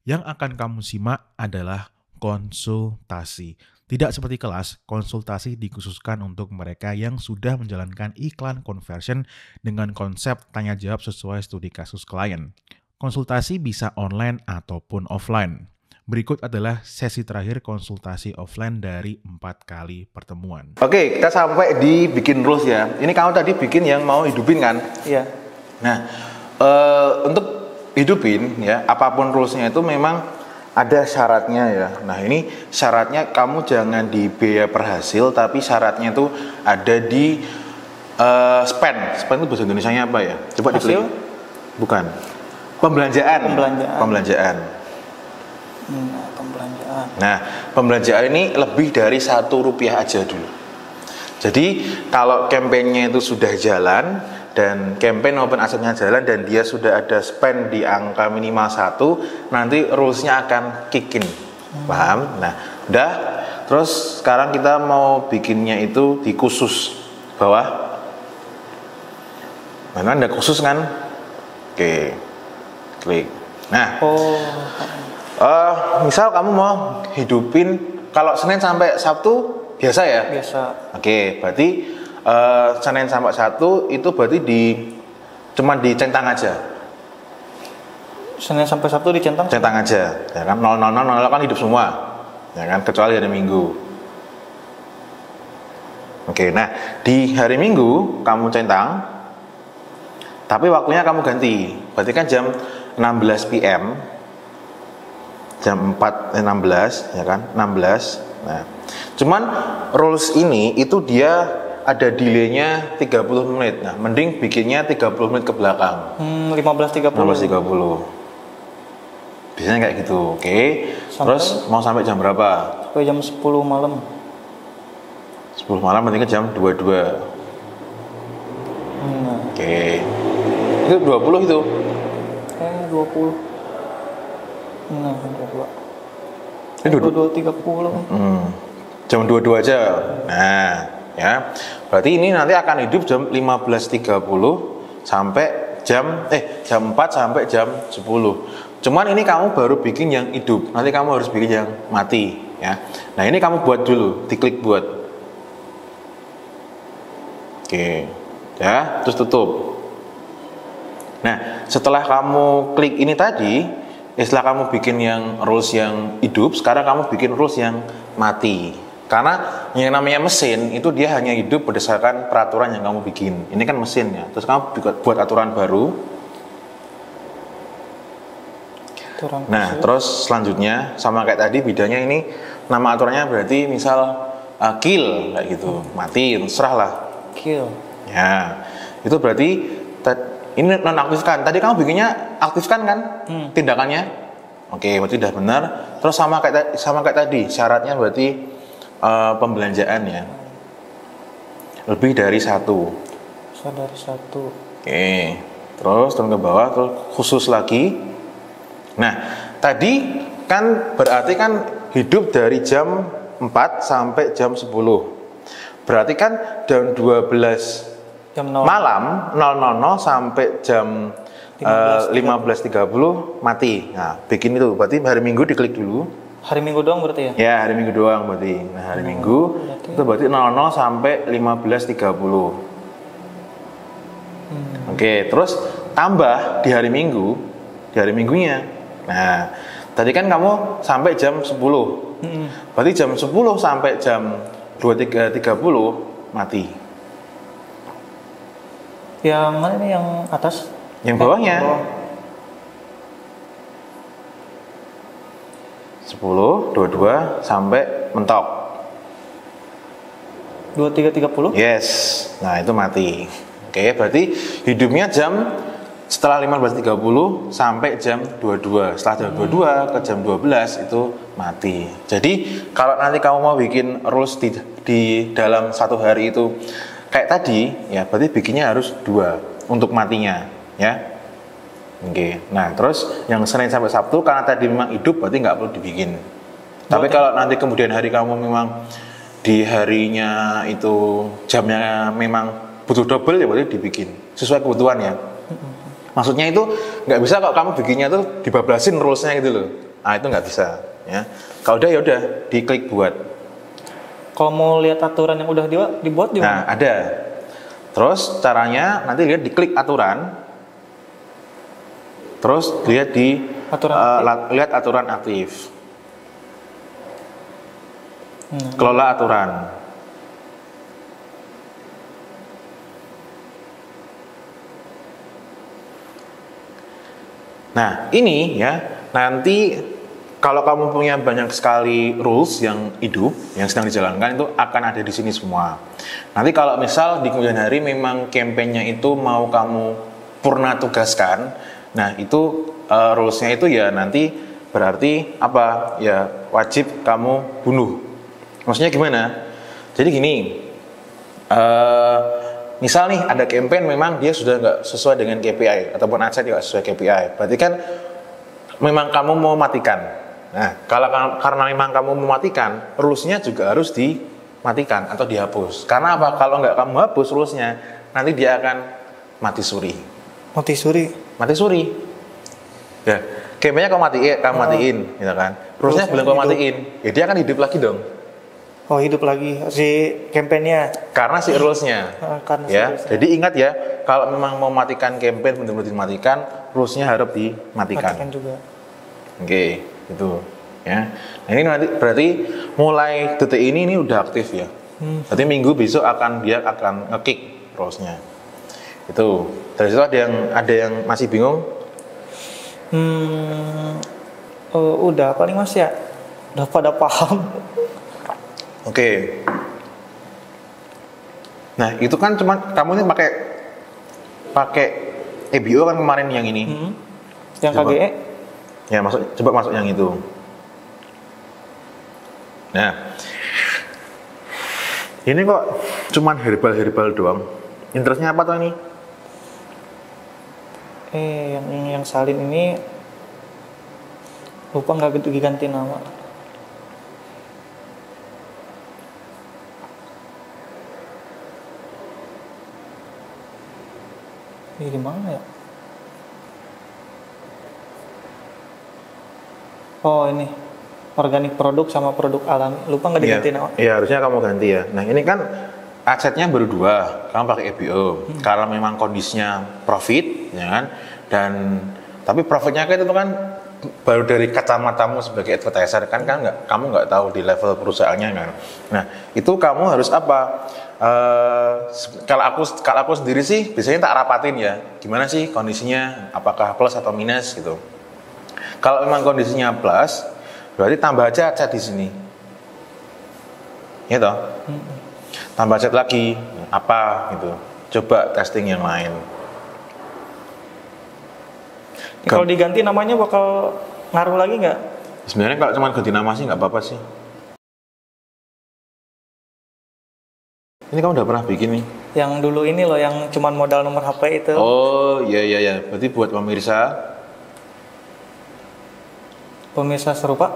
Yang akan kamu simak adalah konsultasi. Tidak seperti kelas, konsultasi dikhususkan untuk mereka yang sudah menjalankan iklan conversion dengan konsep tanya jawab sesuai studi kasus klien. Konsultasi bisa online ataupun offline. Berikut adalah sesi terakhir konsultasi offline dari 4 kali pertemuan. Oke, kita sampai di bikin rules ya. Ini kamu tadi bikin yang mau hidupin kan? Iya. Nah, untuk hidupin ya, apapun rulesnya itu memang ada syaratnya ya. Nah, ini syaratnya kamu jangan di biaya per hasil, tapi syaratnya itu ada di spend. Spend itu bahasa Indonesianya apa ya? Coba diklik. Hasil? Bukan. Pembelanjaan. Pembelanjaan. Pembelanjaan. Pembelanjaan. Nah, pembelanjaan ini lebih dari Rp1 aja dulu. Jadi kalau kampanyenya itu sudah jalan dan campaign open asetnya jalan dan dia sudah ada spend di angka minimal 1, nanti rulesnya akan kick in. Paham? Nah, udah. Terus sekarang kita mau bikinnya itu di khusus bawah. Mana ada khusus kan? Oke, klik. Nah, misal kamu mau hidupin kalau Senin sampai Sabtu biasa ya? Biasa. Oke, berarti Senin sampai Sabtu itu berarti cuma dicentang aja. Senin sampai Sabtu dicentang? Centang aja, ya kan? 000 kan hidup semua, ya kan? Kecuali hari Minggu. Oke, nah di hari Minggu kamu centang, tapi waktunya kamu ganti. Berarti kan jam 16 PM. Jam 4.16 ya kan 16. Nah, cuman rules ini itu dia ada delaynya 30 menit. Nah, mending bikinnya 30 menit ke belakang. 15.30. 15.30. Biasanya kayak gitu. Oke. Terus mau sampai jam berapa? Sampai jam 10 malam. 10 malam berarti jam 22. Oke. Itu 20 itu. 20. Nah, 22. Ini 22.30. Jam 22 aja. Nah, ya. Berarti ini nanti akan hidup jam 15.30 sampai jam 4 sampai jam 10. Cuman ini kamu baru bikin yang hidup. Nanti kamu harus bikin yang mati, ya. Nah, ini kamu buat dulu, diklik buat. Oke. Ya, terus tutup. Nah, setelah kamu klik ini tadi, setelah kamu bikin yang rules yang hidup, sekarang kamu bikin rules yang mati. Karena yang namanya mesin itu dia hanya hidup berdasarkan peraturan yang kamu bikin. Ini kan mesin ya. Terus kamu buat aturan baru. Nah, terus selanjutnya sama kayak tadi, bedanya ini nama aturannya berarti misal kill kayak gitu, mati, terserah lah. Kill. Ya, itu berarti ini nonaktifkan. Tadi kamu bikinnya aktifkan kan tindakannya? Oke, berarti udah benar. Terus sama kayak tadi, syaratnya berarti pembelanjaan ya. Lebih dari 1. Bisa dari 1. Oke. Terus turun ke bawah, terus khusus lagi. Nah, tadi kan berarti kan hidup dari jam 4 sampai jam 10. Berarti kan jam 12 jam 0. malam 000 sampai jam 15.30 mati. Nah, bikin itu. Berarti hari Minggu diklik dulu. Hari Minggu doang berarti ya? Ya, hari Minggu doang berarti. Nah, hari Minggu itu berarti 00 sampai 15.30. Oke, terus tambah di hari Minggu, di hari Minggunya. Nah, tadi kan kamu sampai jam 10. Berarti jam 10 sampai jam 23.30 mati. Yang mana ini, yang atas? Yang bawahnya. 10, 22 sampai mentok. 23.30? Yes. Nah, itu mati. Oke, berarti hidupnya setelah 15.30 sampai jam 22. Setelah jam 22 ke jam 12 itu mati. Jadi, kalau nanti kamu mau bikin rules di dalam 1 hari itu kayak tadi, ya berarti bikinnya harus 2 untuk matinya, ya. Oke. Nah, terus yang Senin sampai Sabtu karena tadi memang hidup berarti nggak perlu dibikin. Tapi kalau nanti kemudian hari kamu memang di harinya itu jamnya memang butuh double, ya berarti dibikin sesuai kebutuhan ya. Maksudnya itu nggak bisa kalau kamu bikinnya tuh dibablasin rulesnya gitu loh. itu nggak bisa. Ya, kalau udah ya udah diklik buat. Kalau mau lihat aturan yang udah dibuat di Nah, mana? ada. Terus caranya nanti lihat diklik aturan. Terus lihat di lihat aturan aktif. Kelola aturan. Nah, ini ya, nanti kalau kamu punya banyak sekali rules yang hidup, yang sedang dijalankan, itu akan ada di sini semua. Nanti kalau misal di kemudian hari memang campaign-nya itu mau kamu purna tugaskan, nah itu rules-nya itu ya nanti berarti apa? Ya wajib kamu bunuh. Maksudnya gimana? Jadi gini, misal nih ada campaign memang dia sudah nggak sesuai dengan KPI ataupun aset tidak sesuai KPI, berarti kan memang kamu mau matikan. Nah, karena memang kamu mau matikan, rules-nya juga harus dimatikan atau dihapus. Karena apa? Kalau nggak kamu hapus rules-nya, nanti dia akan mati suri. Mati suri. Mati suri. Ya, campaign-nya kamu matiin, gitu kan? Rules-nya belum kamu matiin, ya dia akan hidup lagi dong. Oh, hidup lagi si campaign-nya. Karena si rules-nya. Karena si Ya, rules-nya. jadi ingat ya, kalau memang mau matikan campaign benar-benar dimatikan, rules-nya harus dimatikan. Matikan juga. Oke, itu ya. Nah, ini nanti berarti mulai detik ini udah aktif ya. Berarti minggu besok dia akan nge-kick rules-nya. Itu. Dari situ ada yang masih bingung? Udah paling Mas ya. Udah pada paham. Oke. Nah, itu kan cuma kamu ini pakai EBO kan kemarin yang ini. Yang Coba. KGE? Ya, coba masuk yang itu. Nah, ini kok cuman herbal doang. Interestnya apa tuh ini? Yang salin ini lupa nggak diganti nama. Ini gimana ya? Oh, ini organik produk sama produk alami. Lupa nggak diganti nama. Iya, harusnya kamu ganti ya. Nah, ini kan asetnya baru 2, kamu pakai EBO. Karena memang kondisinya profit, ya kan? Tapi profitnya kan itu kan baru dari kacamatamu sebagai advertiser kan kamu nggak tahu di level perusahaannya kan. Nah, itu kamu harus apa? Kalau aku sendiri sih biasanya tak rapatin ya. Gimana sih kondisinya? Apakah plus atau minus gitu? Kalau memang kondisinya plus, berarti tambah aja aset di sini. Ya toh? Tambah aset lagi apa gitu. Coba testing yang lain. Kalau diganti namanya bakal ngaruh lagi nggak? Sebenarnya kalau cuma ganti nama sih nggak apa-apa sih. Ini kamu udah pernah bikin nih? Yang dulu ini loh, yang cuman modal nomor HP itu. Oh iya. Berarti buat Pemirsa serupa?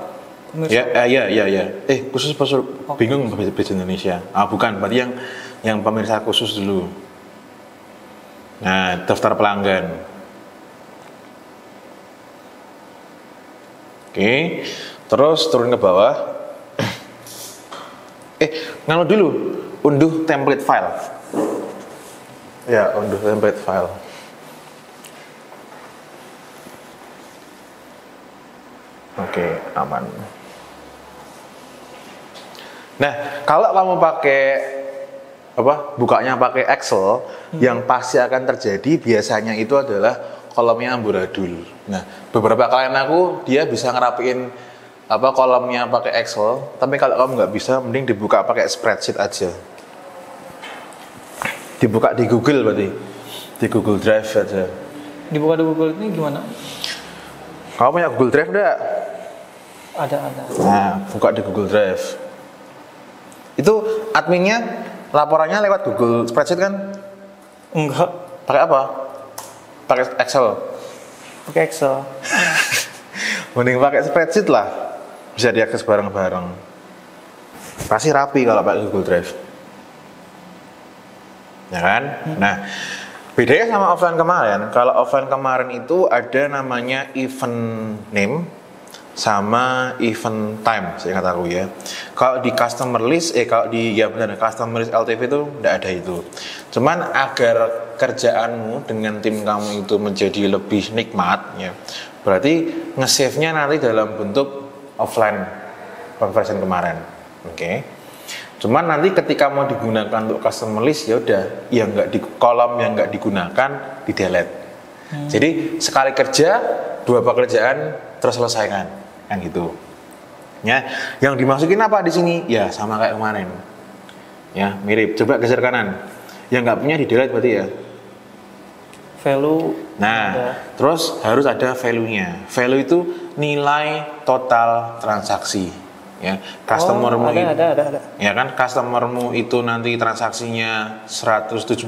Iya. Khusus bingung bahasa Indonesia. Bukan, berarti yang pemirsa khusus dulu. Nah, daftar pelanggan. Oke, terus turun ke bawah. Nganu dulu, unduh template file. Ya, unduh template file. Oke, aman. Nah, kalau kamu pakai bukanya pakai Excel, yang pasti akan terjadi biasanya itu adalah kolomnya amburadul. Nah, beberapa klien aku dia bisa ngerapiin kolomnya pakai Excel, tapi kalau kamu nggak bisa, mending dibuka pakai spreadsheet aja. Dibuka di Google berarti, di Google Drive aja. Dibuka di Google ini gimana? Kamu punya Google Drive enggak? Ada. Nah, buka di Google Drive. Itu adminnya laporannya lewat Google Spreadsheet kan? Enggak. Pakai apa? Pakai Excel. Pakai Excel. Mending pakai spreadsheet lah, bisa diakses bareng-bareng. Pasti rapi kalau pakai Google Drive, ya kan? Nah, bedanya sama offline kemarin. Kalau offline kemarin itu ada namanya event name, sama event time, saya ingat aku ya. Kalau di customer list, kalau di ya benar customer list LTV itu tidak ada itu. Cuman agar kerjaanmu dengan tim kamu itu menjadi lebih nikmat, ya, berarti nge-save-nya nanti dalam bentuk offline conversion kemarin, oke? Cuman nanti ketika mau digunakan untuk customer list, ya udah, yang nggak di kolom yang nggak digunakan di delete. Jadi sekali kerja 2 pekerjaan terselesaikan, kan gitu. Ya, yang dimasukin apa di sini? Ya sama kayak kemarin. Ya mirip. Coba geser kanan. Yang nggak punya di delete berarti ya. Value. Nah, terus harus ada value-nya. Value itu nilai total transaksi. Ya, customermu ada. Ya kan, customermu itu nanti transaksinya 170.000,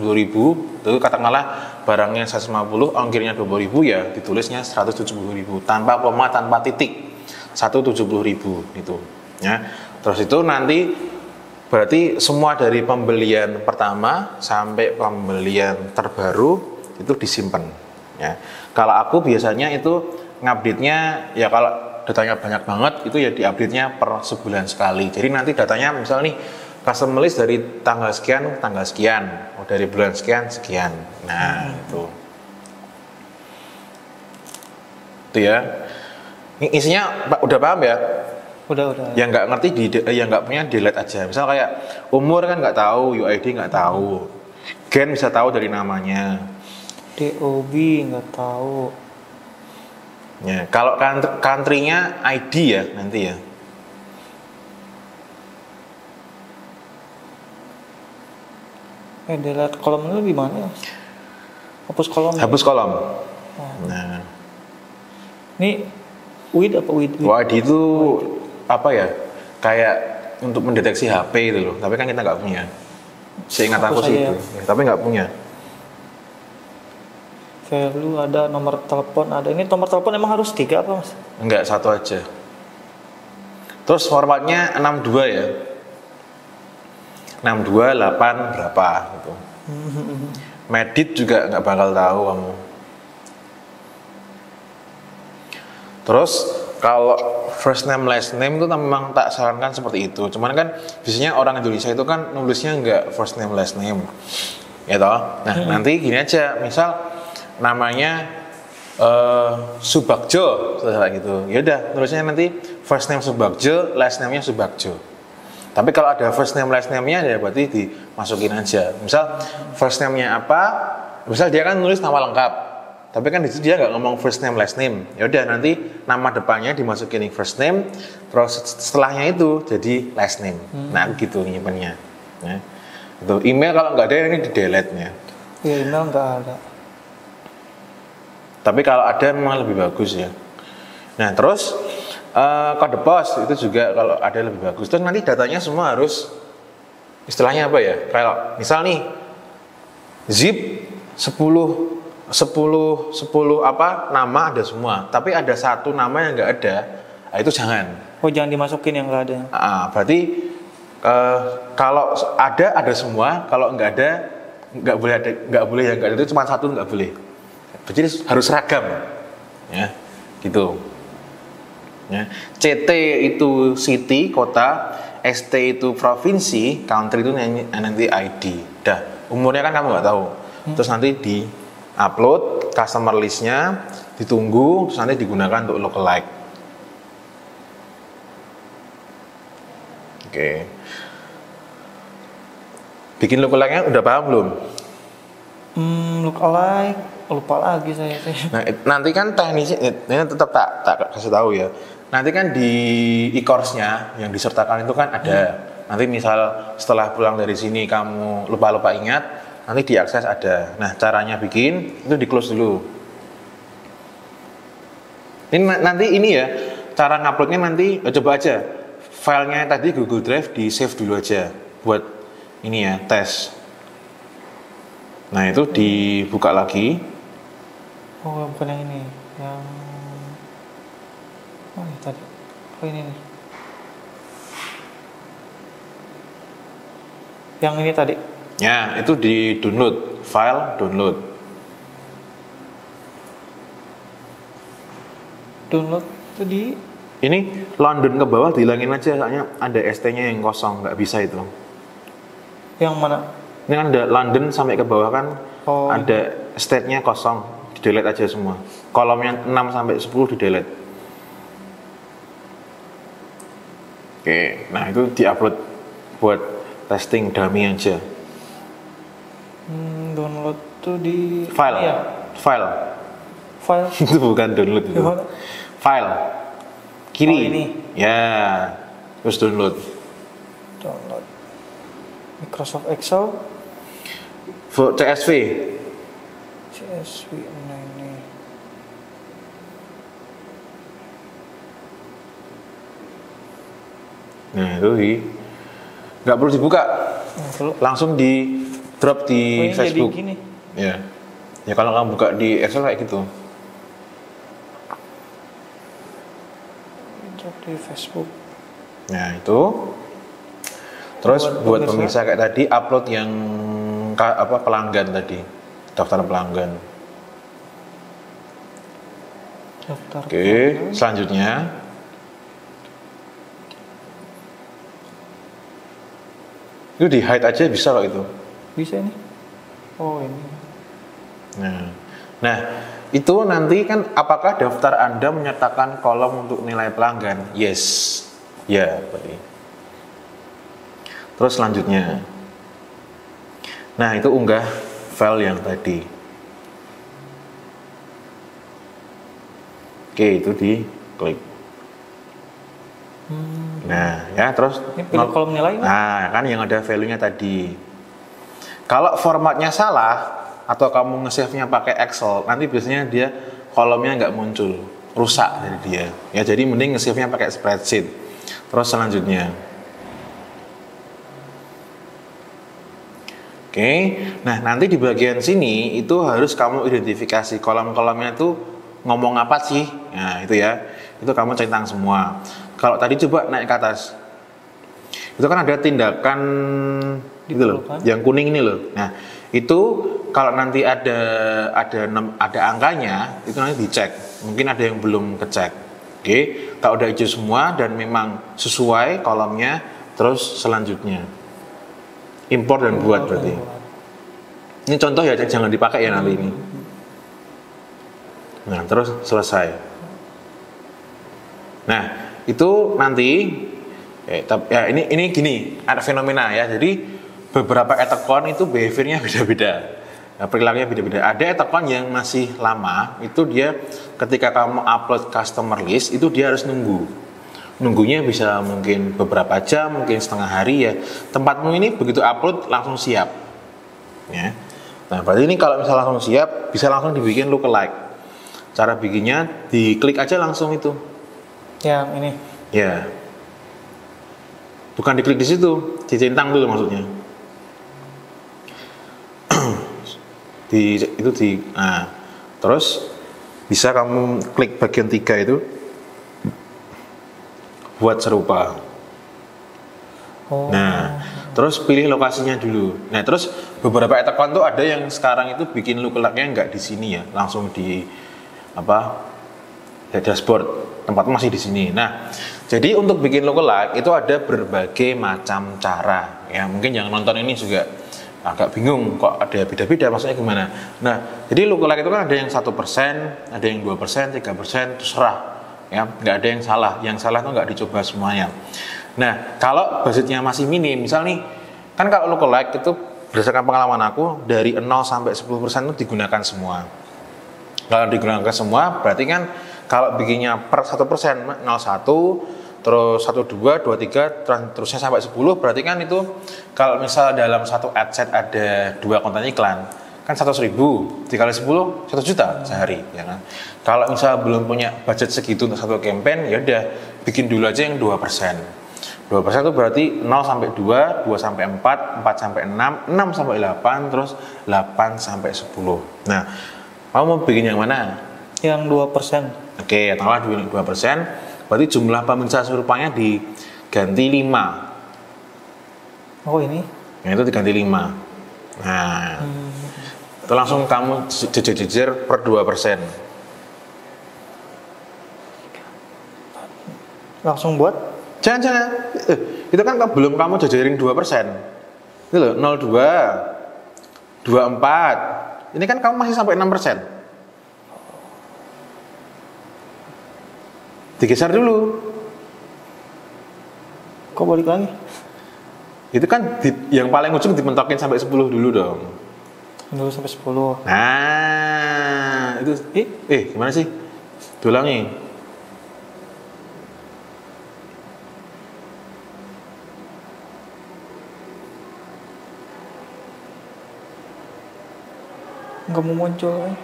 itu katakanlah barangnya 150, ongkirnya 20.000, ya ditulisnya 170.000 tanpa koma, tanpa titik. 170.000 itu. Ya. Terus itu nanti berarti semua dari pembelian pertama sampai pembelian terbaru itu disimpan. Ya. Kalau aku biasanya itu ngupdate-nya ya kalau datanya banyak banget itu ya diupdate-nya per sebulan sekali. Jadi nanti datanya misal nih customer list dari tanggal sekian, dari bulan sekian. Nah, itu ya. Isinya udah paham ya? Udah. Yang nggak ngerti yang nggak punya delete aja. Misal kayak umur kan nggak tahu, UID nggak tahu, gen bisa tahu dari namanya. DOB nggak tahu. Ya, kalau country-nya ID ya nanti ya. Delete kolomnya di mana? Hapus kolom. Hapus kolom. Nah, ini WID apa WID? WID itu apa ya? Kayak untuk mendeteksi HP itu loh. Tapi kan kita nggak punya. Seingat aku sih itu. Ya, tapi nggak punya. Value ada, nomor telepon ada. Ini nomor telepon emang harus 3 apa mas? Enggak, 1 aja. Terus formatnya 62 ya. 62, 8 berapa gitu. Medit juga nggak bakal tahu kamu. Terus kalau first name last name itu memang tak sarankan seperti itu. Cuman kan biasanya orang Indonesia itu kan nulisnya nggak first name last name, ya toh. Nah nanti gini aja, misal namanya Subagjo, setelah gitu. Ya udah, nulisnya nanti first name Subagjo, last name-nya Subagjo. Tapi kalau ada first name last name-nya ya berarti dimasukin aja. Misal first name-nya apa? Misal dia kan nulis nama lengkap. Tapi kan di situ dia nggak ngomong first name last name. Ya udah nanti nama depannya dimasukin first name, terus setelahnya itu jadi last name. Nah gitu nyimpennya. Ya. Itu email kalau nggak ada ini di delete-nya. Ya email nggak ada. Tapi kalau ada memang lebih bagus ya. Nah terus kode pos itu juga kalau ada lebih bagus. Terus nanti datanya semua harus istilahnya apa ya? Kalau misal nih zip 10 apa nama ada semua. Tapi ada satu nama yang nggak ada, itu jangan. Oh jangan dimasukin yang nggak ada. Berarti kalau ada semua. Kalau nggak ada nggak boleh yang nggak ada itu cuma satu nggak boleh. Jadi harus seragam, ya, gitu. Ya. CT itu city, kota, ST itu provinsi, country itu nanti ID. Dah, umurnya kan kamu nggak tahu. Terus nanti di upload customer listnya, ditunggu, terus nanti digunakan untuk lookalike. Oke. Bikin lookalike-nya udah paham belum? Lookalike. Lupa lagi saya. Nah, nanti kan teknisnya ini tetap tak kasih tahu ya. Nanti kan di e-course-nya yang disertakan itu kan ada. Nanti misal setelah pulang dari sini kamu lupa ingat, nanti diakses ada. Nah, caranya bikin itu di close dulu. Ini nanti ini ya, cara nguploadnya nanti coba aja. Filenya tadi Google Drive di save dulu aja buat ini ya, tes. Nah, itu dibuka lagi. Oh, bukan yang ini. Yang ini tadi. Oh, ini nih. Yang ini tadi. Ya, itu di download, file download. Download itu di Ini London ke bawah dihilangin aja, soalnya ada ST-nya yang kosong, nggak bisa itu. Yang mana? Ini kan ada London sampai ke bawah kan, Oh. ada state-nya kosong, di delete aja semua. Kolomnya 6 sampai 10 di delete. Oke, nah itu diupload buat testing dummy aja. Download tuh di File, ya, file. file. Itu bukan download itu. Gimana? File. Kiri. Oh, ini. Ya, terus download. Download Microsoft Excel, CSV. CSV. Nah ini. Nah itu nggak perlu dibuka, Perlu. langsung di drop Oh, di ini Facebook. jadi gini. Ya, ya kalau kamu buka di Excel kayak gitu. Drop di Facebook. Nah itu, terus buat pemirsa kayak tadi upload yang pelanggan tadi, daftar pelanggan. Daftar. Oke, selanjutnya itu di hide aja bisa kok itu. Bisa ini. Oh ini. Nah itu nanti kan apakah daftar Anda menyertakan kolom untuk nilai pelanggan? Yes, ya berarti. Terus selanjutnya, nah itu unggah file yang tadi. Oke itu diklik. Nah ya terus Ini pilih kolom nilai kan? nah kan yang ada value-nya tadi. Kalau formatnya salah atau kamu nge-save-nya pakai Excel, nanti biasanya dia kolomnya nggak muncul, rusak dari dia. Ya jadi mending nge-save-nya pakai spreadsheet. Terus selanjutnya, oke, nah nanti di bagian sini itu harus kamu identifikasi kolom-kolomnya itu ngomong apa sih. Nah itu ya, itu kamu centang semua. Kalau tadi coba naik ke atas, itu kan ada tindakan gitu loh, yang kuning ini loh. Nah itu kalau nanti ada angkanya, itu nanti dicek. Mungkin ada yang belum kecek. Oke, kalau udah hijau semua dan memang sesuai kolomnya, terus selanjutnya import dan buat berarti. Ini contoh ya, jangan dipakai ya nanti ini. Nah terus selesai. Nah itu nanti ya ini gini, ada fenomena ya. Jadi beberapa account itu behaviornya beda-beda. Nah, perilakunya beda-beda. Ada account yang masih lama, itu dia ketika kamu upload customer list itu dia harus nunggunya bisa mungkin beberapa jam, mungkin setengah hari ya. Tempatmu ini begitu upload langsung siap ya. Nah berarti ini kalau misalnya langsung siap, bisa langsung dibikin lookalike. Cara bikinnya diklik aja langsung itu. Yang ini. Ya. Bukan diklik di situ, dicentang dulu maksudnya. Nah, terus bisa kamu klik bagian 3 itu buat serupa. Oh. Nah, terus pilih lokasinya dulu. Nah, terus beberapa account tuh ada yang sekarang itu bikin lookalike-nya nggak di sini ya, langsung di dashboard. Tempatmu masih di sini. Nah, jadi untuk bikin lookalike itu ada berbagai macam cara. Ya, mungkin yang nonton ini juga agak bingung kok ada beda-beda maksudnya gimana. Nah, jadi lookalike itu kan ada yang 1%, ada yang 2%, 3%, terserah. Ya, nggak ada yang salah. Yang salah itu nggak dicoba semuanya. Nah, kalau budgetnya masih minim, misal nih, kan kalau lookalike itu berdasarkan pengalaman aku dari 0 sampai 10% itu digunakan semua. Kalau digunakan semua, berarti kan kalau bikinnya per 1%, 0,1, terus 1,2, 2,3, terusnya sampai 10, berarti kan itu kalau misal dalam satu ad set ada 2 konten iklan, kan 100.000, dikali 10, 1 juta sehari, ya kan? Kalau misal belum punya budget segitu untuk satu campaign, ya udah bikin dulu aja yang 2%. 2% itu berarti 0 sampai 2, 2 sampai 4, 4 sampai 6, 6 sampai 8, terus 8 sampai 10. Nah, kamu mau bikin yang mana? Yang 2%. Oke, taruhlah 2%. Berarti jumlah pemirsa serupanya diganti 5. Oh ini? Nah, itu diganti 5. Nah, itu langsung kamu jejer-jejer per 2%. Langsung buat? Jangan. Itu kan belum kamu jajarin 2%. Itu loh, 02, 24. Ini kan kamu masih sampai 6%. Digeser dulu. Kok balik lagi? Itu kan yang paling ujung dimentokin sampai 10 dulu dong. Dulu sampai 10. Nah, itu gimana sih? Diulangi. Nggak mau muncul kan?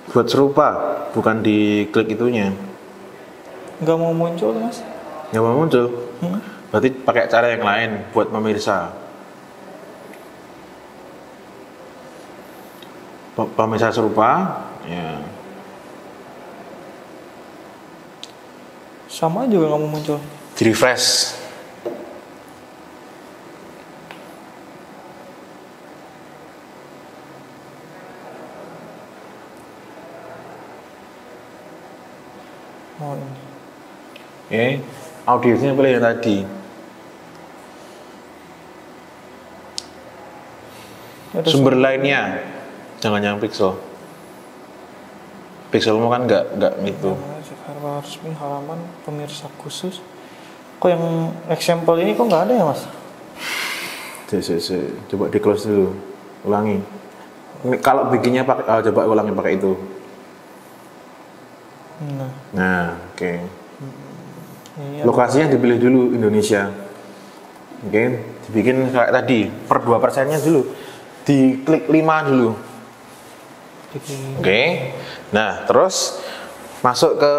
Buat serupa, bukan di klik itunya. Nggak mau muncul mas? Nggak mau muncul. Berarti pakai cara yang lain buat pemirsa. Pemirsa serupa, ya. Sama juga nggak mau muncul. Di refresh. Oh ini. Oke, audiensnya pilih yang tadi. Sumber lainnya, jangan yang pixel. Pixelmu kan nggak itu. Jakarta resmi halaman pemirsa khusus. Kok yang example ini kok nggak ada ya mas? Coba di close dulu, ulangi. Kalau bikinnya pakai, coba ulangi pakai itu. Nah, oke. Iya. Lokasinya dipilih dulu Indonesia. Oke, dibikin kayak tadi per 2%-nya dulu. Diklik 5 dulu. Oke. Nah, terus masuk ke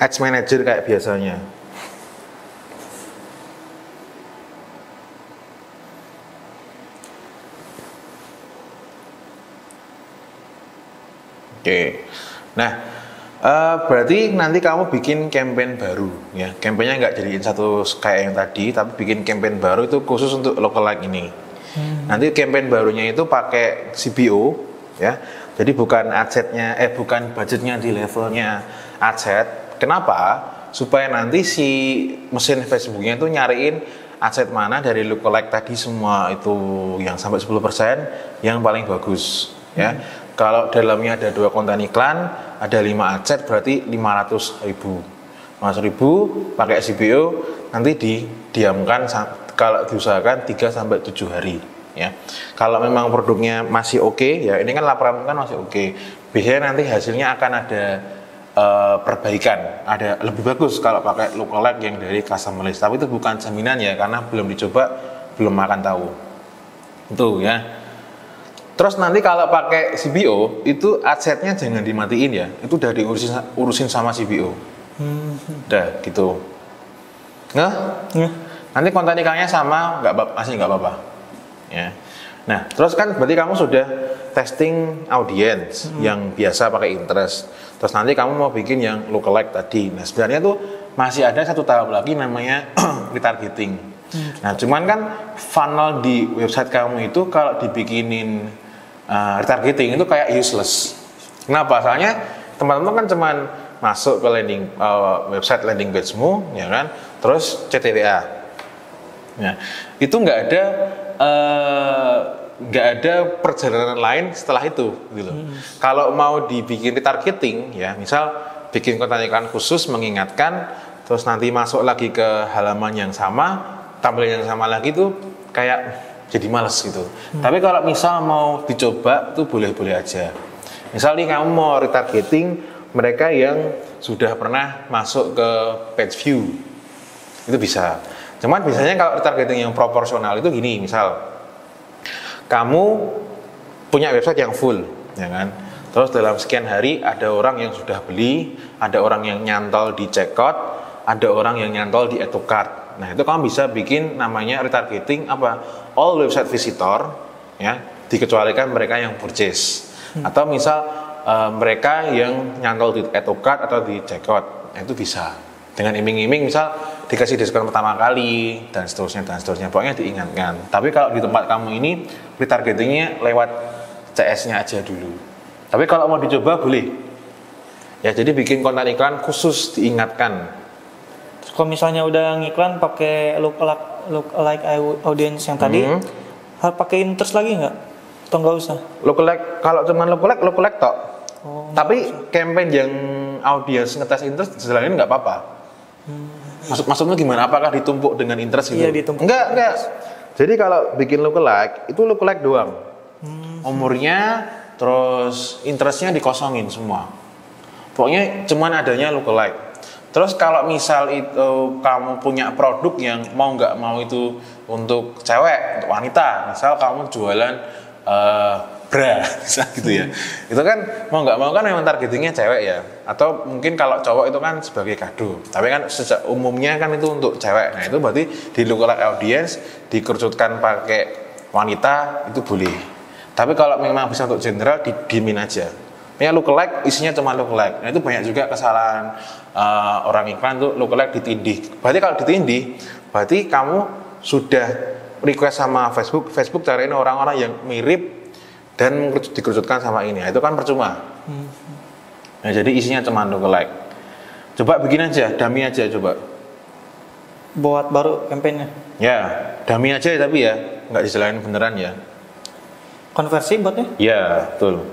Ads Manager kayak biasanya. Oke. Nah, berarti nanti kamu bikin campaign baru ya. Campaignnya nggak jadiin satu kayak yang tadi, tapi bikin campaign baru itu khusus untuk lookalike ini. Nanti campaign barunya itu pakai CPO ya. Jadi bukan adsetnya, bukan budgetnya di levelnya adset. Kenapa? Supaya nanti si mesin Facebooknya itu nyariin adset mana dari lookalike tadi semua itu yang sampai 10% yang paling bagus ya. Kalau dalamnya ada 2 konten iklan, ada 5 adset berarti 500.000. 500.000 pakai CPO nanti didiamkan kalau diusahakan 3 sampai 7 hari ya. Kalau memang produknya masih oke ya, ini kan laporan kan masih oke. Biasanya nanti hasilnya akan ada perbaikan, ada lebih bagus kalau pakai lookalike yang dari customer list. Tapi itu bukan jaminan ya, karena belum dicoba, belum akan tahu. Itu ya. Terus nanti kalau pakai CPO itu adsetnya jangan dimatiin ya, itu udah diurusin sama CPO. Udah gitu. Nggak? Nanti konten iklannya sama, masih nggak apa-apa. Ya. Nah, terus kan berarti kamu sudah testing audience yang biasa pakai interest. Terus nanti kamu mau bikin yang lookalike tadi. Nah, sebenarnya tuh masih ada satu tahap lagi namanya retargeting. Nah, cuman kan funnel di website kamu itu kalau dibikinin retargeting itu kayak useless. Kenapa? Soalnya teman-teman kan cuman masuk ke website landing page-mu, ya kan? Terus CTRA. Nah, itu nggak ada perjalanan lain setelah itu, gitu. Kalau mau dibikin retargeting, ya, misal bikin konten iklan khusus mengingatkan, terus nanti masuk lagi ke halaman yang sama, tampilan yang sama lagi tuh kayak jadi males gitu. Tapi kalau misal mau dicoba tuh boleh-boleh aja. Misal nih kamu mau retargeting mereka yang sudah pernah masuk ke page view, itu bisa. Cuman biasanya kalau retargeting yang proporsional itu gini, misal kamu punya website yang full, ya kan? Terus dalam sekian hari ada orang yang sudah beli, ada orang yang nyantol di checkout, ada orang yang nyantol di add to cart. Nah, itu kamu bisa bikin namanya retargeting apa? All website visitor, ya, dikecualikan mereka yang purchase. Atau misal mereka yang nyantol di add to cart atau di checkout. Nah, itu bisa. Dengan iming-iming misal dikasih diskon pertama kali dan seterusnya, pokoknya diingatkan. Tapi kalau di tempat kamu ini retargetingnya lewat CS-nya aja dulu. Tapi kalau mau dicoba boleh. Ya jadi bikin konten iklan khusus diingatkan. Kalau misalnya udah ngiklan pakai look-alike audience yang tadi, harus pakai interest lagi nggak? Atau nggak usah? Lookalike, kalau cuma lookalike tok. Tapi campaign yang audience ngetes interest dijalanin nggak apa-apa. Maksudnya gimana? Apakah ditumpuk dengan interest gitu? Iya, ditumpuk. Enggak. Jadi kalau bikin lookalike itu lookalike doang. Umurnya, terus interestnya dikosongin semua. Pokoknya cuman adanya lookalike. Terus kalau misal itu kamu punya produk yang mau nggak mau itu untuk cewek, untuk wanita, misal kamu jualan bra, misal gitu ya. Itu kan mau nggak mau kan memang targetingnya cewek ya. Atau mungkin kalau cowok itu kan sebagai kado. Tapi kan sejak umumnya kan itu untuk cewek. Nah itu berarti di lookalike audience dikerucutkan pakai wanita itu boleh. Tapi kalau memang bisa untuk general didiemin aja. Ya lookalike isinya cuma lookalike. Nah itu banyak juga kesalahan orang iklan tuh lookalike ditindih. Berarti kalau ditindih, berarti kamu sudah request sama Facebook cariin orang-orang yang mirip dan dikerucutkan sama ini. Nah, itu kan percuma. Nah jadi isinya cuma lookalike. Coba bikin aja, dummy aja coba. Buat baru kampanye. Ya, dummy aja tapi ya, nggak dijalanin beneran ya. Konversi buatnya? Ya, betul.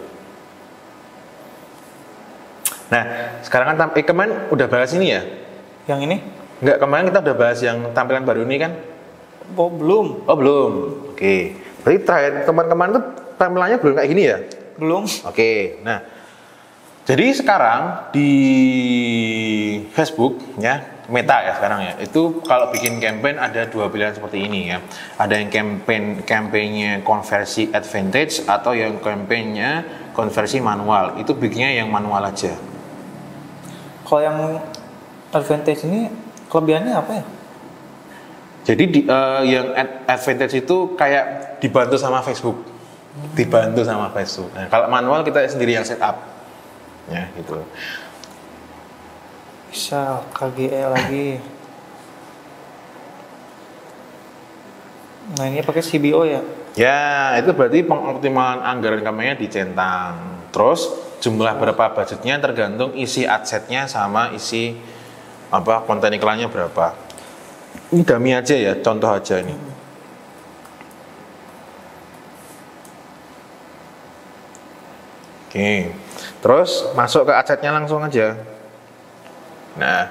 Nah, sekarang kan kemarin udah bahas ini ya? Yang ini? Enggak, kemarin kita udah bahas yang tampilan baru ini kan? Oh, belum. Oh, belum. Oke. Berarti terakhir teman-teman tuh tampilannya belum kayak gini ya? Belum. Oke. Nah, jadi sekarang di Facebook ya, Meta ya sekarang ya. Itu kalau bikin campaign ada dua pilihan seperti ini ya. Ada yang campaignnya konversi advantage atau yang campaignnya konversi manual. Itu bikinnya yang manual aja. Kalau yang advantage ini kelebihannya apa ya? Jadi yang advantage itu kayak dibantu sama Facebook. Dibantu sama Facebook. Nah, kalau manual kita sendiri yang setup. Ya, gitu. Bisa KGE lagi. Nah, ini pakai CBO ya? Ya, itu berarti pengoptimalan anggaran kampanye dicentang. Terus jumlah berapa budgetnya tergantung isi adsetnya sama isi konten iklannya berapa. Ini dummy aja ya, contoh aja ini. Oke, terus masuk ke adsetnya langsung aja. Nah,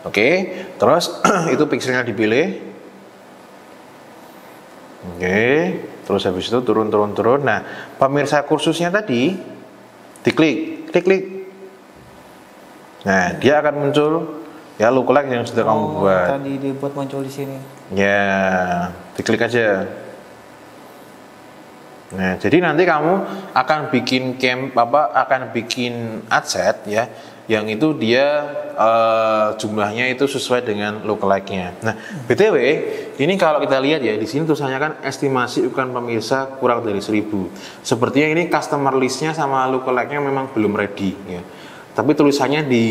oke, terus itu pixelnya dipilih. Oke, terus habis itu turun. Nah, pemirsa kursusnya tadi diklik. Nah, dia akan muncul ya lookalike yang sudah kamu buat. Tadi dibuat muncul di sini. Ya, diklik aja. Nah, jadi nanti kamu akan bikin adset ya, yang itu dia jumlahnya itu sesuai dengan lookalike-nya. Nah, BTW, ini kalau kita lihat ya, di sini tulisannya kan estimasi ukuran pemirsa kurang dari 1000. Sepertinya ini customer list-nya sama lookalike-nya memang belum ready ya. Tapi tulisannya di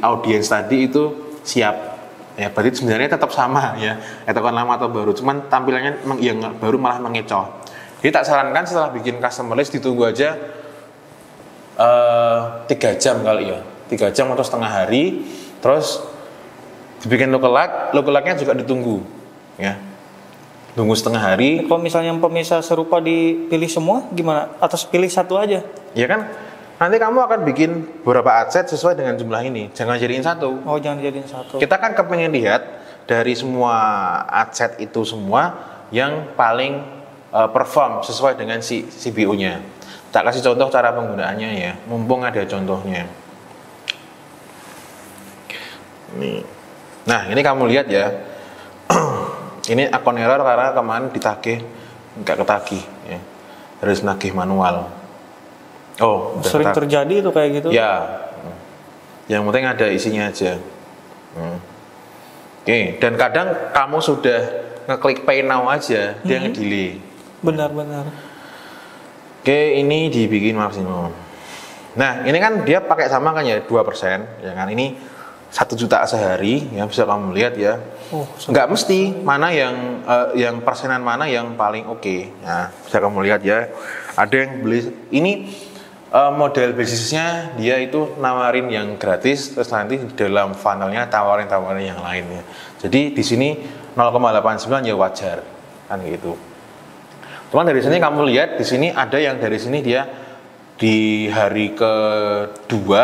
audience tadi itu siap. Ya, berarti sebenarnya tetap sama ya. Itu kan lama atau baru, cuman tampilannya yang baru malah mengecoh. Jadi tak sarankan setelah bikin customer list ditunggu aja 3 jam kali ya, 3 jam atau setengah hari, terus dibikin lookalike-nya juga ditunggu, ya, tunggu setengah hari. Kalau misalnya pemirsa serupa dipilih semua, gimana? Atas pilih satu aja? Ya kan, nanti kamu akan bikin beberapa adset sesuai dengan jumlah ini, jangan jadiin satu. Oh, jangan jadiin satu. Kita kan kepengen lihat dari semua adset itu semua yang paling perform sesuai dengan si CBO-nya. Tak kasih contoh cara penggunaannya ya, mumpung ada contohnya. Nih. Nah, ini kamu lihat ya. Ini akun error karena kemarin ditagih nggak ketagih ya. Harus nagih manual. Oh, sering terjadi itu kayak gitu. Ya. Yang penting ada isinya aja. Oke, dan kadang kamu sudah ngeklik pay now aja, dia nge-delay. Benar-benar. Oke, ini dibikin maksimum. Nah, ini kan dia pakai sama kan ya 2%, ya kan. Ini 1 juta sehari, ya bisa kamu lihat ya. Nggak mesti mana yang persenan mana yang paling oke. Nah, bisa kamu lihat ya. Ada yang beli ini model basisnya dia itu nawarin yang gratis, terus nanti di dalam funnelnya tawarin yang lainnya. Jadi di sini 0,89 ya wajar kan gitu. Cuman dari sini kamu lihat di sini ada yang dari sini dia di hari kedua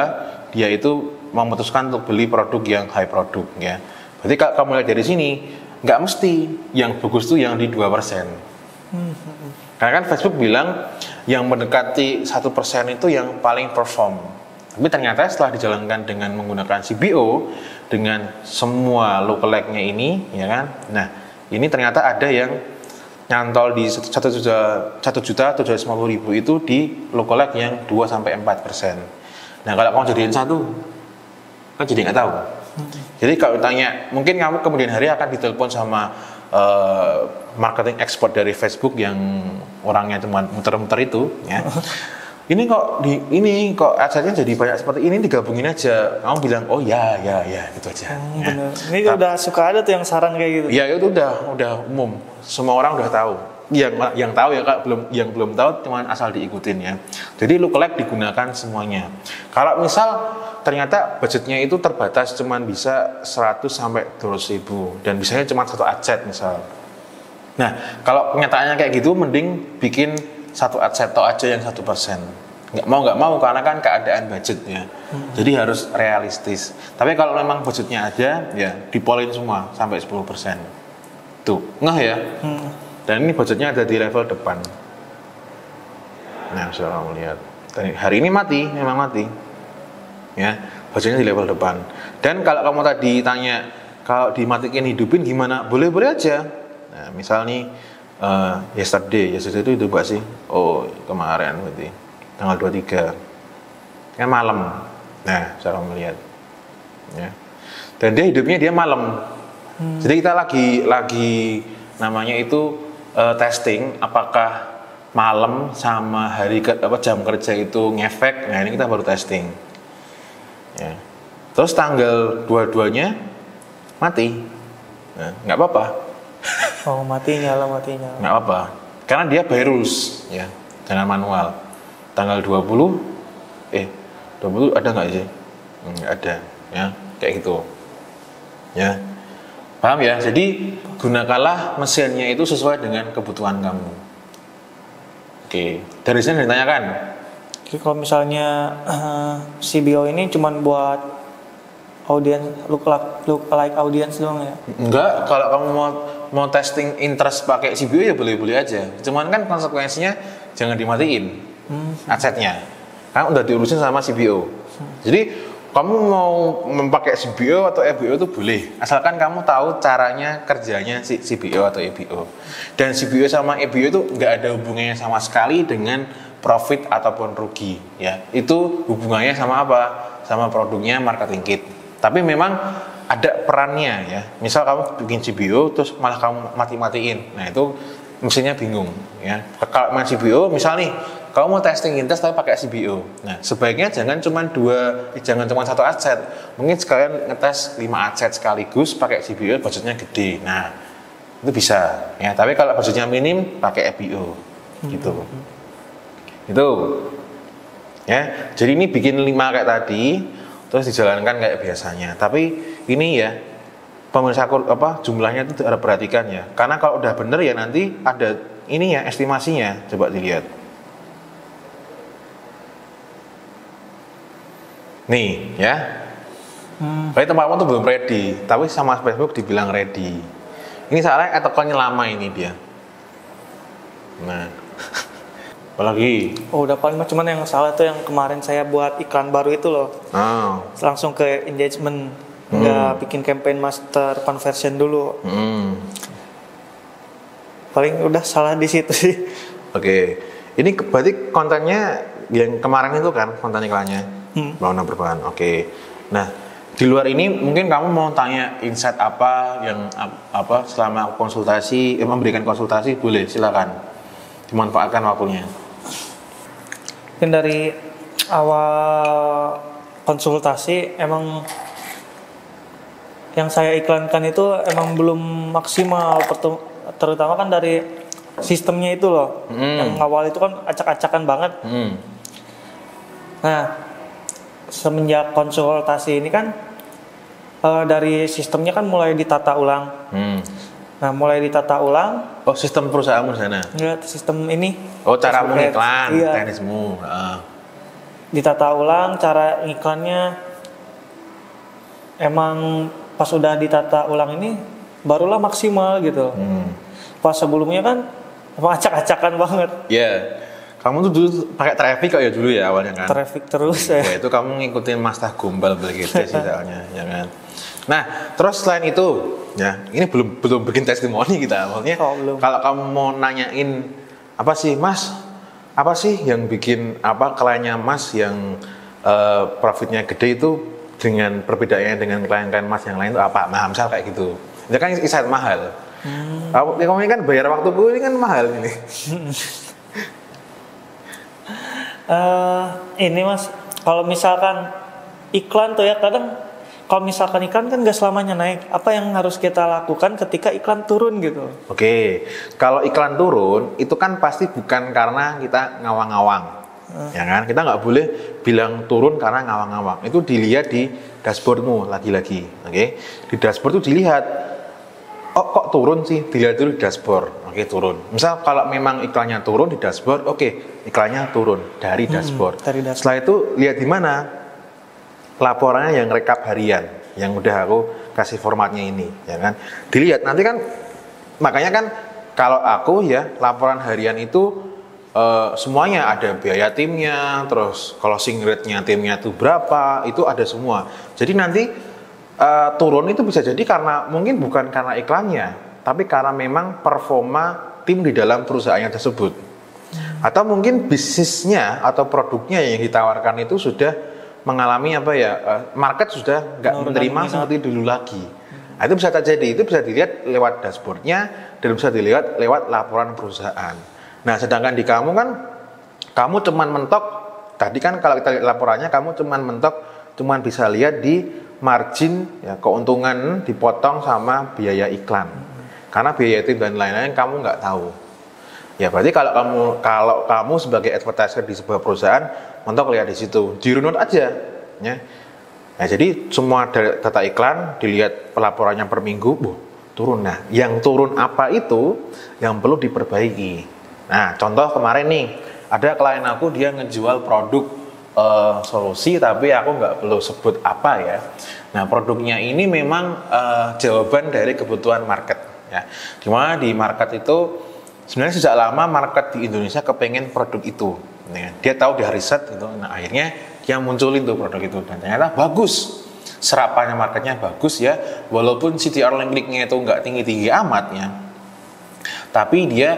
dia itu memutuskan untuk beli produk yang high produk ya. Berarti kalau kamu lihat dari sini nggak mesti yang bagus tuh yang di 2%. Karena kan Facebook bilang yang mendekati 1% itu yang paling perform. Tapi ternyata setelah dijalankan dengan menggunakan CBO dengan semua lookalike-nya ini, ya kan? Nah, ini ternyata ada yang nyantol di 1.750.000 itu di lookalike yang 2-4%. Nah, kalau kamu jadiin satu, kan jadi nggak tahu. Jadi kalau tanya, mungkin kamu kemudian hari akan ditelepon sama marketing expert dari Facebook yang orangnya cuma muter-muter itu, ya. Ini kok adsense-nya jadi banyak seperti ini, digabungin aja. Kamu bilang oh ya gitu aja. Bener. Ini udah suka ada tuh yang saran kayak gitu. Ya itu udah umum, semua orang udah tahu. Yang tahu ya kak, belum tahu cuman asal diikutin ya. Jadi lookalike digunakan semuanya. Kalau misal ternyata budgetnya itu terbatas cuman bisa 100 sampai 200.000 dan bisanya cuma satu adset misal. Nah kalau kenyataannya kayak gitu mending bikin satu adset atau aja yang 1%. Nggak mau karena kan keadaan budgetnya. Jadi harus realistis. Tapi kalau memang budgetnya ada ya dipolin semua sampai 10%. Tuh ngeh ya. Dan ini budgetnya ada di level depan. Nah, sudah kamu lihat. Hari ini memang mati. Ya, budgetnya di level depan. Dan kalau kamu tadi tanya, kalau dimatikan hidupin gimana? Boleh-boleh aja. Nah, misal nih, yesterday itu hidup gak sih? Oh, kemarin berarti. Tanggal 23. Kan malam. Nah, sudah kamu lihat. Ya. Dan dia malam. Jadi kita lagi namanya itu testing apakah malam sama jam kerja itu ngefek. Nah ini kita baru testing ya. Terus tanggal 22-nya mati. Nah, nggak apa-apa. Oh mati nyala. Nggak apa-apa karena dia by rules ya, dengan manual. Tanggal 20 ada nggak sih? Nggak ada ya, kayak gitu ya. Paham ya? Jadi gunakanlah mesinnya itu sesuai dengan kebutuhan kamu. Oke, dari sini ditanyakan. Jadi kalau misalnya CBO ini cuma buat audiens lookalike audience doang ya? Enggak, kalau kamu mau testing interest pakai CBO ya boleh-boleh aja. Cuman kan konsekuensinya jangan dimatiin adsetnya. Kan udah diurusin sama CBO. Jadi kamu mau memakai CBO atau EBO itu boleh, asalkan kamu tahu caranya kerjanya si CBO atau EBO. Dan CBO sama EBO itu nggak ada hubungannya sama sekali dengan profit ataupun rugi, ya. Itu hubungannya sama apa? Sama produknya marketing kit. Tapi memang ada perannya ya. Misal kamu bikin CBO terus malah kamu mati-matiin, nah itu mesinnya bingung, ya. Kalau main CBO, misal nih kamu mau testing interest tapi pakai CBO. Nah, sebaiknya jangan cuma satu adset. Mungkin sekalian ngetes 5 adset sekaligus pakai CBO, budgetnya gede. Nah, itu bisa ya. Tapi kalau budgetnya minim pakai EBO. Gitu. Itu. Ya. Jadi ini bikin 5 kayak tadi terus dijalankan kayak biasanya. Tapi ini ya pemirsa jumlahnya itu harus perhatikan ya. Karena kalau udah bener ya nanti ada ini ya estimasinya. Coba dilihat. Nih ya, berarti teman-teman tuh belum ready, tapi sama Facebook dibilang ready. Ini soalnya etokannya lama ini dia. Nah, apalagi? Oh udah paling cuman yang salah tuh yang kemarin saya buat iklan baru itu loh. Langsung ke engagement, nggak bikin campaign master conversion dulu. Paling udah salah di situ sih. Oke, ini berarti kontennya yang kemarin itu kan konten iklannya. Bangunan berbahan. Oke. Nah, di luar ini mungkin kamu mau tanya insight apa yang selama konsultasi memberikan konsultasi boleh, silakan. Dimanfaatkan waktunya. Mungkin dari awal konsultasi emang yang saya iklankan itu emang belum maksimal, terutama kan dari sistemnya itu loh. Yang awal itu kan acak-acakan banget. Nah, semenjak konsultasi ini kan dari sistemnya kan mulai ditata ulang. Nah, mulai ditata ulang. Oh, sistem perusahaanmu di sana? Enggak, sistem ini. Oh, cara mengiklan, iya. teknismu. Ditata ulang cara iklannya. Emang pas udah ditata ulang ini barulah maksimal gitu. Pas sebelumnya kan emang acak-acakan banget. Iya. Kamu tuh dulu pakai traffic kok ya dulu ya awalnya kan? Traffic terus ya. Ya itu kamu ngikutin Mas Gombal begitu sih soalnya, ya kan. Nah, terus selain itu, ya ini belum bikin testimoni kita. Maksudnya kalau kamu mau nanyain apa sih Mas? Apa sih yang bikin kliennya Mas yang profitnya gede itu dengan perbedaannya dengan klien-klien Mas yang lain itu apa? Nah, misal kayak gitu. Itu kan insight mahal. Kamu ini kan bayar waktuku ini kan mahal ini. Ini Mas, kalau misalkan iklan tuh ya kadang kalau misalkan iklan kan gak selamanya naik. Apa yang harus kita lakukan ketika iklan turun gitu? Oke, kalau iklan turun itu kan pasti bukan karena kita ngawang-ngawang, ya kan? Kita nggak boleh bilang turun karena ngawang-ngawang. Itu dilihat di dashboardmu lagi-lagi, oke? Di dashboard itu dilihat, oh kok turun sih? Dilihat dulu di dashboard, oke turun. Misal kalau memang iklannya turun di dashboard, oke iklannya turun dari dashboard. Setelah itu lihat di mana? Laporannya yang rekap harian yang udah aku kasih formatnya ini, ya kan? Dilihat nanti kan, makanya kan kalau aku ya laporan harian itu semuanya ada biaya timnya, terus closing rate-nya timnya itu berapa, itu ada semua. Jadi nanti turun itu bisa jadi karena mungkin bukan karena iklannya, tapi karena memang performa tim di dalam perusahaannya tersebut, atau mungkin bisnisnya atau produknya yang ditawarkan itu sudah mengalami market sudah nggak menerima seperti dulu lagi. Nah, itu bisa terjadi, itu bisa dilihat lewat dashboardnya dan bisa dilihat lewat laporan perusahaan. Nah, sedangkan di kamu kan, kamu cuman mentok, tadi kan kalau kita lihat laporannya, kamu cuman bisa lihat di margin, ya, keuntungan dipotong sama biaya iklan. Karena biaya tim dan lain-lain kamu nggak tahu. Ya berarti kalau kamu sebagai advertiser di sebuah perusahaan, mentok lihat di situ, di runut aja, ya. Nah, jadi semua data iklan dilihat pelaporannya per minggu, turun. Nah, yang turun apa itu yang perlu diperbaiki. Nah, contoh kemarin nih, ada klien aku dia ngejual produk solusi, tapi aku nggak perlu sebut apa ya. Nah, produknya ini memang jawaban dari kebutuhan market, ya. Dimana di market itu sebenarnya sejak lama market di Indonesia kepengen produk itu. Dia tahu dia riset gitu. Nah, akhirnya dia munculin tuh produk itu dan ternyata bagus. Serapannya marketnya bagus ya. Walaupun CTR link kliknya itu nggak tinggi-tinggi amat ya. Tapi dia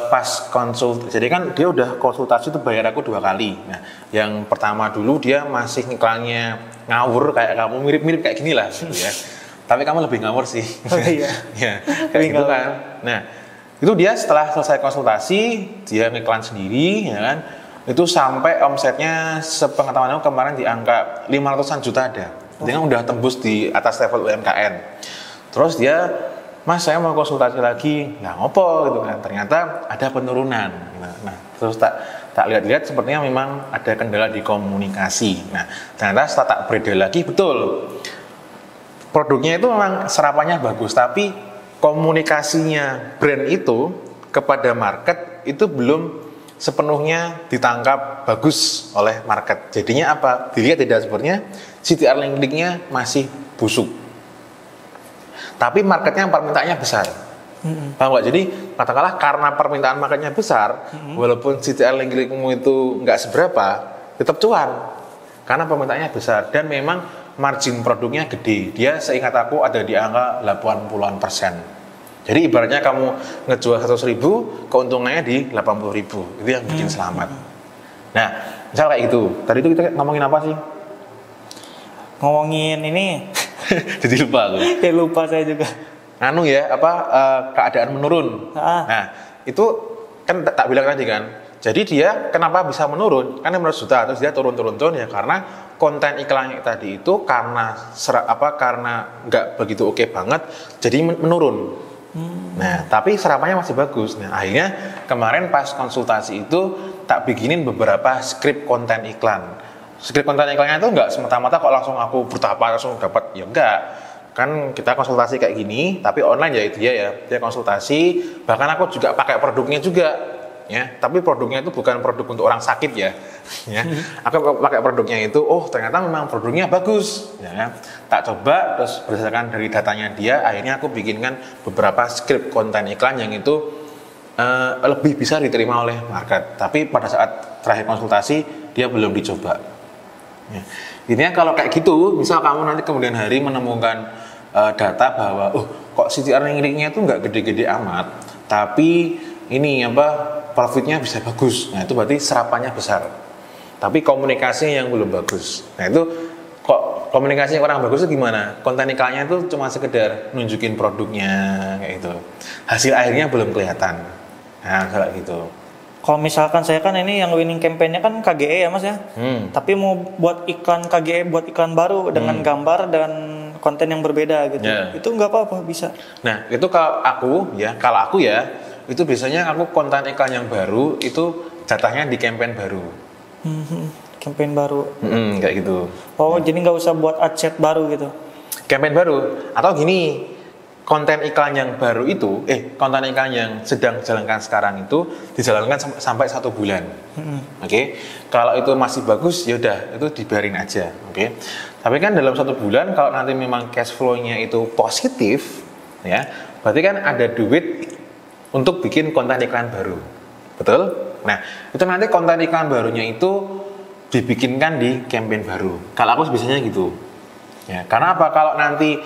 pas jadi kan dia udah konsultasi itu bayar aku 2 kali. Nah, yang pertama dulu dia masih iklannya ngawur kayak kamu, mirip-mirip kayak gini lah gitu ya. Tapi kamu lebih ngawur sih. Oh iya. Ya, kayak gitu kan. Nah, itu dia setelah selesai konsultasi dia ngiklan sendiri, ya kan, itu sampai omsetnya sepengetahuan aku kemarin di angka 500-an juta ada. Dia udah tembus di atas level UMKM. Terus dia, Mas saya mau konsultasi lagi, nggak ngopo gitu kan, ternyata ada penurunan. Nah terus tak lihat-lihat sepertinya memang ada kendala di komunikasi. Nah ternyata setelah tak beredar lagi, betul produknya itu memang serapannya bagus, tapi komunikasinya brand itu kepada market itu belum sepenuhnya ditangkap bagus oleh market. Jadinya apa? Dilihat di dashboardnya, CTR link-linknya masih busuk. Tapi marketnya permintaannya besar. Paham nggak? Jadi katakanlah karena permintaan marketnya besar, walaupun CTR link-linkmu itu nggak seberapa, tetap cuan. Karena permintaannya besar dan memang margin produknya gede. Dia seingat aku ada di angka 80%. Jadi ibaratnya kamu ngejual 100.000, keuntungannya di 80.000. Itu yang bikin selamat. Nah, misal kayak gitu. Tadi itu kita ngomongin apa sih? Ngomongin ini. Jadi lupa aku. Ya lupa saya juga. Keadaan menurun. Nah, itu kan tak bilang tadi kan, Jadi dia kenapa bisa menurun? Kan 500 juta terus dia turun ya karena konten iklannya tadi itu karena karena nggak begitu oke banget, jadi menurun. Nah, tapi serapannya masih bagus. Nah, akhirnya kemarin pas konsultasi itu tak bikinin beberapa skrip konten iklan. Skrip konten iklannya itu nggak semata-mata kok langsung aku bertapa langsung dapat, ya enggak. Kan kita konsultasi kayak gini, tapi online ya itu dia konsultasi. Bahkan aku juga pakai produknya juga. Ya, tapi produknya itu bukan produk untuk orang sakit ya. Aku pakai produknya itu, ternyata memang produknya bagus. Ya, tak coba, terus berdasarkan dari datanya dia, akhirnya aku bikinkan beberapa skrip konten iklan yang itu lebih bisa diterima oleh market. Tapi pada saat terakhir konsultasi, dia belum dicoba. Ya. Intinya kalau kayak gitu, misal kamu nanti kemudian hari menemukan data bahwa, kok CTR linknya itu nggak gede-gede amat, tapi ini profitnya bisa bagus. Nah, itu berarti serapannya besar. Tapi komunikasinya yang belum bagus. Nah, itu kok komunikasinya kurang bagus itu gimana? Konten iklannya itu cuma sekedar nunjukin produknya kayak gitu. Hasil akhirnya belum kelihatan. Nah, kayak gitu. Kalau misalkan saya kan ini yang winning campaign-nya kan KGE ya Mas ya. Tapi mau buat iklan KGE, buat iklan baru dengan gambar dan konten yang berbeda gitu. Itu nggak apa-apa, bisa. Nah, itu kalau aku ya itu biasanya aku konten iklan yang baru itu jatahnya di campaign baru. Campaign baru. Kayak gitu. Jadi nggak usah buat ad set baru gitu. Campaign baru atau gini, konten iklan yang baru itu, konten iklan yang sedang dijalankan sekarang itu dijalankan sampai 1 bulan. Oke. Kalau itu masih bagus, ya udah itu dibiarin aja. Oke. Tapi kan dalam 1 bulan kalau nanti memang cash flow-nya itu positif, ya, berarti kan ada duit untuk bikin konten iklan baru, betul? Nah, itu nanti konten iklan barunya itu dibikinkan di campaign baru. Kalau aku biasanya gitu, ya. Karena apa? Kalau nanti,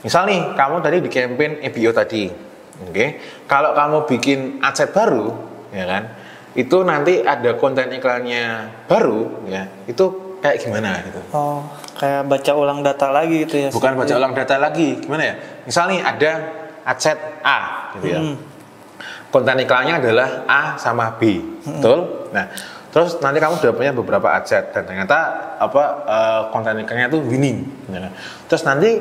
misal nih, kamu tadi di campaign EBO tadi, oke? Kalau kamu bikin adset baru, ya kan? Itu nanti ada konten iklannya baru, ya. Itu kayak gimana gitu? Kayak baca ulang data lagi gitu ya? Bukan baca ulang data lagi, gimana ya? Misal nih ada adset A, gitu ya. Konten iklannya adalah A sama B, betul? Nah, terus nanti kamu udah punya beberapa adset dan ternyata konten iklannya itu winning, ya. Terus nanti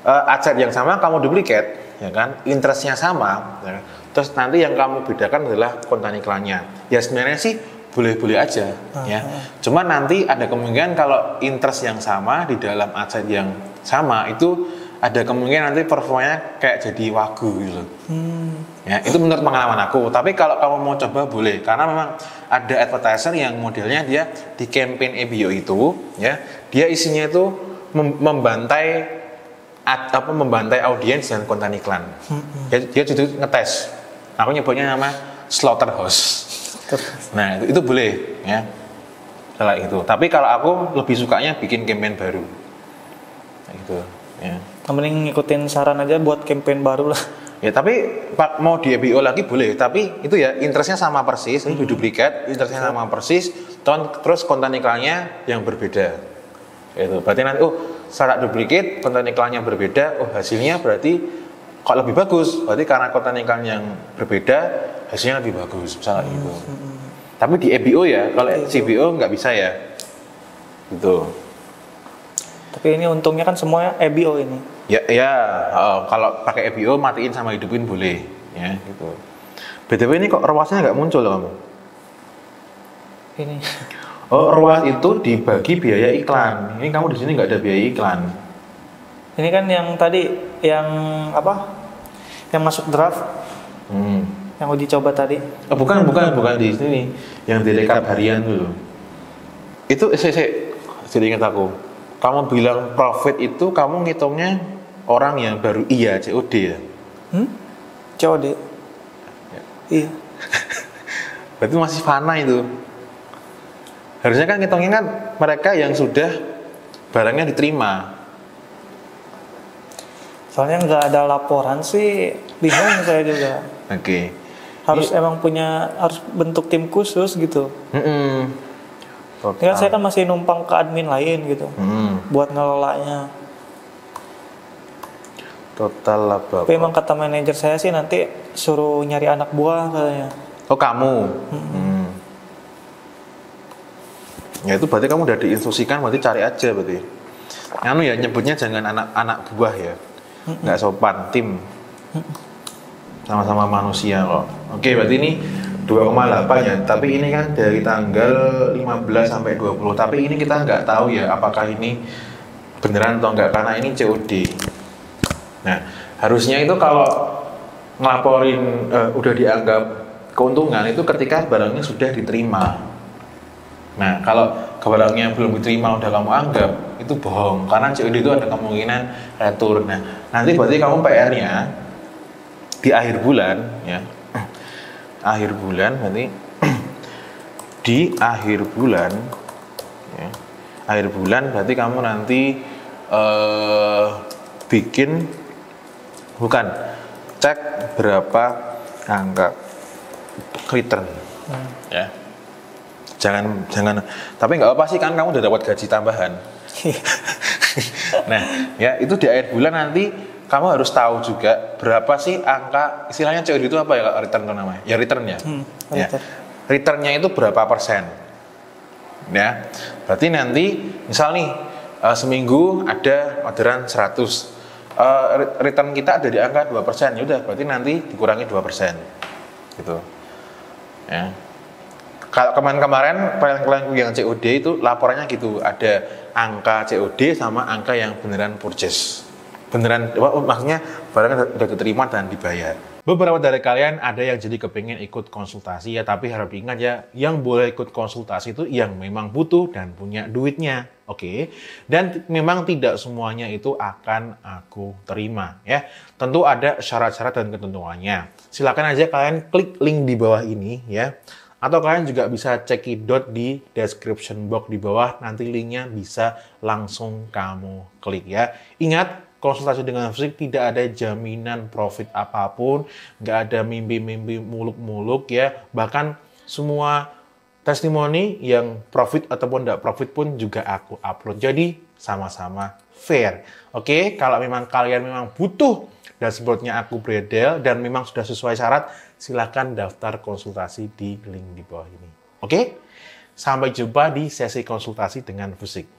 adset yang sama kamu duplicate, ya kan? Interestnya sama, ya. Terus nanti yang kamu bedakan adalah konten iklannya. Ya sebenarnya sih boleh-boleh aja, ya. Cuma nanti ada kemungkinan kalau interest yang sama di dalam adset yang sama itu ada kemungkinan nanti performanya kayak jadi wagu gitu. Ya, itu menurut pengalaman aku. Tapi kalau kamu mau coba boleh, karena memang ada advertiser yang modelnya dia di campaign EBO itu, ya, dia isinya itu membantai audiens dengan konten iklan. Dia justru ngetes. Aku nyebutnya nama slaughterhouse. Nah, itu boleh, ya. Kayak gitu. Tapi kalau aku lebih sukanya bikin campaign baru. Kayak gitu, ya. Mending ngikutin saran aja buat campaign baru lah. Ya, tapi mau di EBO lagi boleh, tapi itu ya interestnya sama persis, ini duplikat, interestnya sama persis, terus konten iklannya yang berbeda. Itu berarti nanti secara duplikat konten iklannya berbeda, hasilnya berarti kok lebih bagus, berarti karena konten iklan yang berbeda hasilnya lebih bagus, misalnya gitu. Tapi di EBO ya, kalau CBO nggak bisa ya, gitu. Tapi ini untungnya kan semuanya EBO ini. Ya, kalau pakai EBO matiin sama hidupin boleh, ya gitu. BTW ini kok ruasnya nggak muncul loh kamu? Ini. Ruas itu dibagi biaya iklan. Ini kamu di sini nggak ada biaya iklan. Ini kan yang tadi yang Yang masuk draft. Yang uji coba tadi. Bukan di sini. Yang di rekap harian dulu. Itu jadi ingat aku. Kamu bilang profit itu kamu ngitungnya orang yang baru COD ya? COD? Ya. Iya. Berarti masih fana itu. Harusnya kan ngitungnya kan mereka yang sudah barangnya diterima. Soalnya nggak ada laporan sih, bingung saya juga. Oke. Harus harus bentuk tim khusus gitu. Ini kan saya kan masih numpang ke admin lain gitu, buat ngelolanya. Total laba. Tapi emang kata manajer saya sih nanti suruh nyari anak buah katanya. Oh kamu? Ya itu berarti kamu udah diinstruksikan, berarti cari aja berarti. Anu ya, nyebutnya jangan anak buah ya. Nggak sopan, tim. Sama-sama manusia kok. Oke, berarti ini 2,8 ya. Tapi ini kan dari tanggal 15 sampai 20. Tapi ini kita nggak tahu ya apakah ini beneran atau enggak karena ini COD. Nah, harusnya itu kalau ngelaporin udah dianggap keuntungan itu ketika barangnya sudah diterima. Nah, kalau barangnya belum diterima udah kamu anggap, itu bohong. Karena COD itu ada kemungkinan return. Nah, nanti berarti kamu PR-nya di akhir bulan ya. Akhir bulan berarti di akhir bulan ya. Akhir bulan berarti kamu nanti cek berapa angka return ya. Jangan tapi nggak apa sih kan kamu udah dapat gaji tambahan. Nah ya itu di akhir bulan nanti kamu harus tahu juga berapa sih angka, istilahnya COD itu apa ya return namanya ya, return ya. Ya returnnya itu berapa persen ya. Berarti nanti misal nih seminggu ada orderan 100, return kita ada di angka 2%, ya udah berarti nanti dikurangi 2% gitu ya. Kalau kemarin klien yang COD itu laporannya gitu, ada angka COD sama angka yang beneran purchase, beneran maksudnya barangnya udah diterima dan dibayar. Beberapa dari kalian ada yang jadi kepingin ikut konsultasi ya, tapi harap diingat ya, yang boleh ikut konsultasi itu yang memang butuh dan punya duitnya, oke? Dan memang tidak semuanya itu akan aku terima ya. Tentu ada syarat-syarat dan ketentuannya. Silakan aja kalian klik link di bawah ini ya. Atau kalian juga bisa cekidot di description box di bawah, nanti linknya bisa langsung kamu klik ya. Ingat, konsultasi dengan fisik tidak ada jaminan profit apapun, nggak ada mimpi-mimpi muluk-muluk ya. Bahkan semua testimoni yang profit ataupun tidak profit pun juga aku upload. Jadi sama-sama fair. Oke, kalau memang kalian memang butuh dashboardnya aku bredel dan memang sudah sesuai syarat, silakan daftar konsultasi di link di bawah ini. Oke? Sampai jumpa di sesi konsultasi dengan fisik.